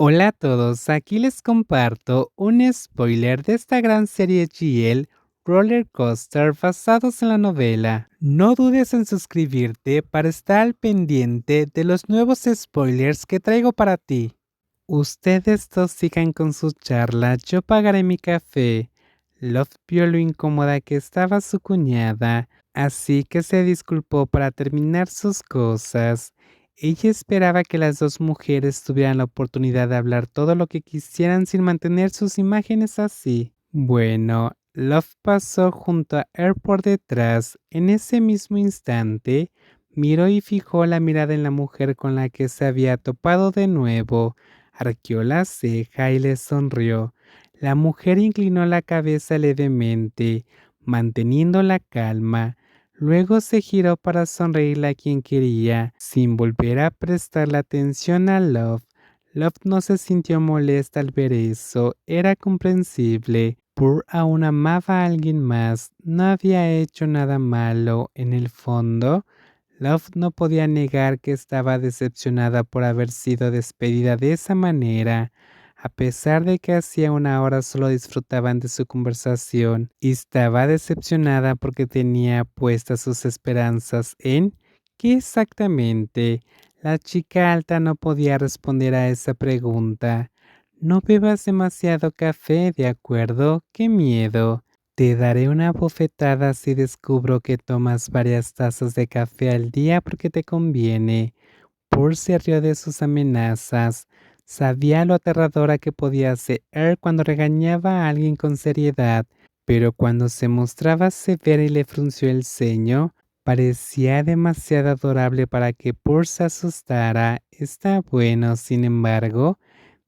Hola a todos, aquí les comparto un spoiler de esta gran serie GL Roller Coaster basados en la novela. No dudes en suscribirte para estar al pendiente de los nuevos spoilers que traigo para ti. Ustedes dos sigan con su charla, yo pagaré mi café. Love vio lo incómoda que estaba su cuñada, así que se disculpó para terminar sus cosas. Ella esperaba que las dos mujeres tuvieran la oportunidad de hablar todo lo que quisieran sin mantener sus imágenes así. Bueno, Love pasó junto a Air por detrás. En ese mismo instante, miró y fijó la mirada en la mujer con la que se había topado de nuevo. Arqueó la ceja y le sonrió. La mujer inclinó la cabeza levemente, manteniendo la calma. Luego se giró para sonreírle a quien quería, sin volver a prestarle atención a Love. Love no se sintió molesta al ver eso, era comprensible. Purr aún amaba a alguien más, no había hecho nada malo. En el fondo, Love no podía negar que estaba decepcionada por haber sido despedida de esa manera. A pesar de que hacía una hora solo disfrutaban de su conversación, y estaba decepcionada porque tenía puestas sus esperanzas en ¿qué exactamente? La chica alta no podía responder a esa pregunta. No bebas demasiado café, ¿de acuerdo? ¡Qué miedo! Te daré una bofetada si descubro que tomas varias tazas de café al día porque te conviene. Purr se rió de sus amenazas. Sabía lo aterradora que podía ser cuando regañaba a alguien con seriedad, pero cuando se mostraba severa y le frunció el ceño, parecía demasiado adorable para que Purr se asustara. Está bueno, sin embargo,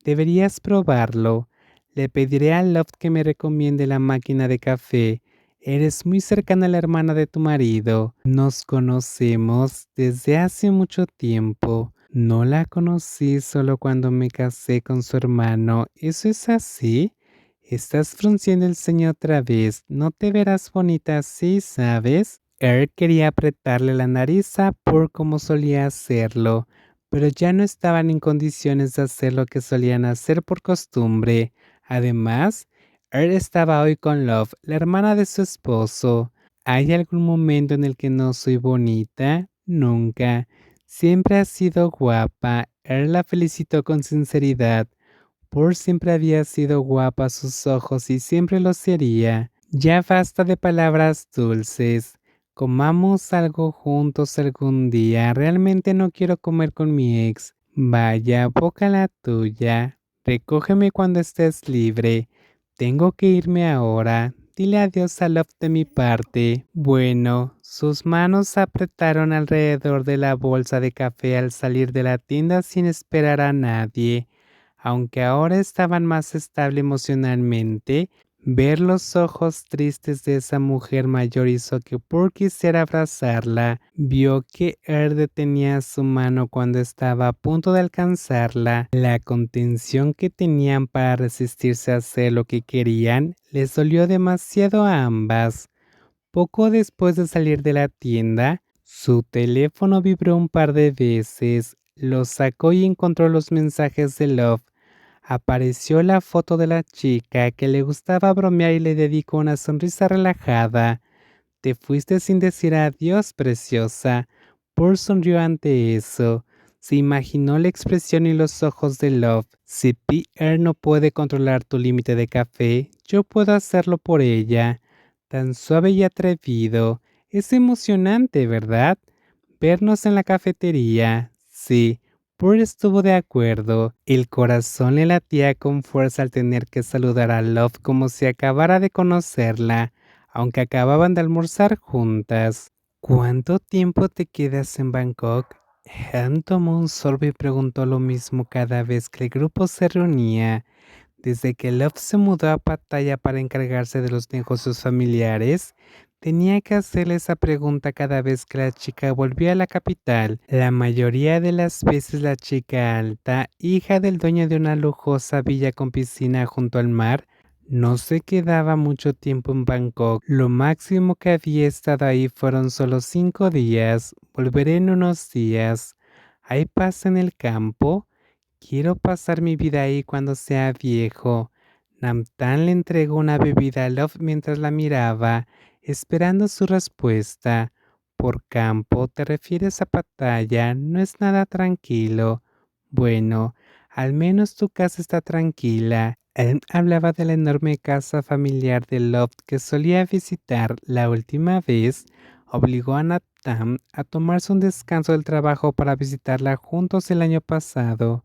deberías probarlo. Le pediré a Loft que me recomiende la máquina de café. Eres muy cercana a la hermana de tu marido. Nos conocemos desde hace mucho tiempo. No la conocí solo cuando me casé con su hermano. ¿Eso es así? Estás frunciendo el ceño otra vez. No te verás bonita así, ¿sabes? Quería apretarle la nariz a Purr como solía hacerlo, pero ya no estaban en condiciones de hacer lo que solían hacer por costumbre. Además, estaba hoy con Love, la hermana de su esposo. ¿Hay algún momento en el que no soy bonita? Nunca. Siempre ha sido guapa. La felicitó con sinceridad. Por siempre había sido guapa a sus ojos y siempre lo sería. Ya basta de palabras dulces. Comamos algo juntos algún día. Realmente no quiero comer con mi ex. Vaya, boca la tuya. Recógeme cuando estés libre. Tengo que irme ahora. Dile adiós a Love de mi parte. Bueno, sus manos se apretaron alrededor de la bolsa de café al salir de la tienda sin esperar a nadie. Aunque ahora estaban más estable emocionalmente, ver los ojos tristes de esa mujer mayor hizo que Purr quisiera abrazarla. Vio que detenía su mano cuando estaba a punto de alcanzarla. La contención que tenían para resistirse a hacer lo que querían les dolió demasiado a ambas. Poco después de salir de la tienda, su teléfono vibró un par de veces. Lo sacó y encontró los mensajes de Love. Apareció la foto de la chica que le gustaba bromear y le dedicó una sonrisa relajada. Te fuiste sin decir adiós, preciosa. Paul sonrió ante eso. Se imaginó la expresión y los ojos de Love. Si Pierre no puede controlar tu límite de café, yo puedo hacerlo por ella. Tan suave y atrevido. Es emocionante, ¿verdad? Vernos en la cafetería. Sí. Paul estuvo de acuerdo. El corazón le latía con fuerza al tener que saludar a Love como si acabara de conocerla, aunque acababan de almorzar juntas. ¿Cuánto tiempo te quedas en Bangkok? Han tomó un sorbo y preguntó lo mismo cada vez que el grupo se reunía. Desde que Love se mudó a Pattaya para encargarse de los negocios familiares, tenía que hacerle esa pregunta cada vez que la chica volvía a la capital. La mayoría de las veces la chica alta, hija del dueño de una lujosa villa con piscina junto al mar, no se quedaba mucho tiempo en Bangkok. Lo máximo que había estado ahí fueron solo 5 días. Volveré en unos días. ¿Hay paz en el campo? Quiero pasar mi vida ahí cuando sea viejo. Namtan le entregó una bebida a Love mientras la miraba, esperando su respuesta. Por campo te refieres a Pattaya, no es nada tranquilo. Bueno, al menos tu casa está tranquila. Él hablaba de la enorme casa familiar de Love que solía visitar la última vez. Obligó a Naptam a tomarse un descanso del trabajo para visitarla juntos el año pasado.